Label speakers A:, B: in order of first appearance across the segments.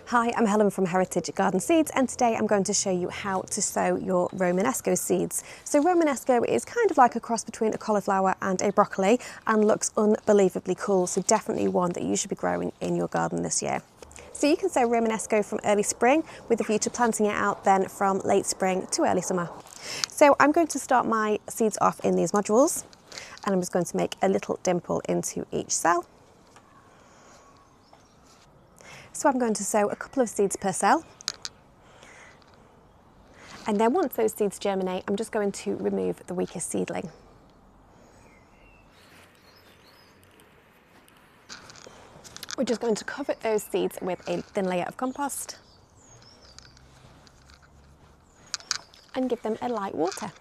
A: Hi, I'm Helen from Heritage Garden Seeds, and today I'm going to show you how to sow your romanesco seeds. So romanesco is kind of like a cross between a cauliflower and a broccoli and looks unbelievably cool, so definitely one that you should be growing in your garden this year. So you can sow romanesco from early spring with a view to planting it out then from late spring to early summer. So I'm going to start my seeds off in these modules, and I'm just going to make a little dimple into each cell. So I'm going to sow a couple of seeds per cell. And then once those seeds germinate, I'm just going to remove the weakest seedling. We're just going to cover those seeds with a thin layer of compost and give them a light water.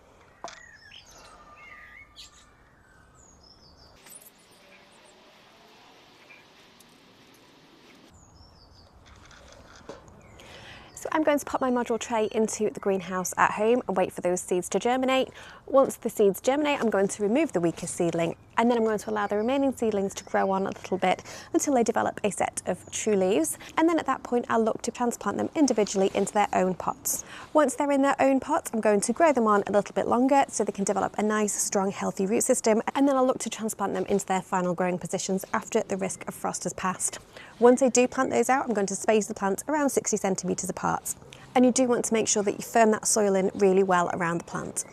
A: So I'm going to pop my module tray into the greenhouse at home and wait for those seeds to germinate. Once the seeds germinate, I'm going to remove the weakest seedling, and then I'm going to allow the remaining seedlings to grow on a little bit until they develop a set of true leaves. And then at that point, I'll look to transplant them individually into their own pots. Once they're in their own pots, I'm going to grow them on a little bit longer so they can develop a nice, strong, healthy root system. And then I'll look to transplant them into their final growing positions after the risk of frost has passed. Once I do plant those out, I'm going to space the plants around 60 centimetres apart. And you do want to make sure that you firm that soil in really well around the plant.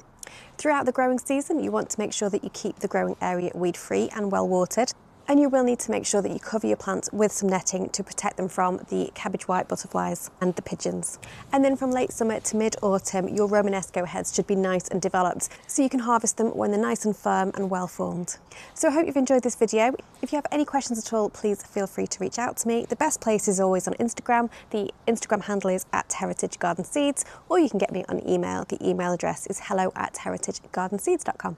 A: Throughout the growing season, you want to make sure that you keep the growing area weed-free and well watered. And you will need to make sure that you cover your plants with some netting to protect them from the cabbage white butterflies and the pigeons. And then from late summer to mid-autumn, your romanesco heads should be nice and developed, so you can harvest them when they're nice and firm and well formed. So I hope you've enjoyed this video. If you have any questions at all, please feel free to reach out to me. The best place is always on Instagram. The Instagram handle is @heritagegardenseeds, or you can get me on email. The email address is hello@heritagegardenseeds.com.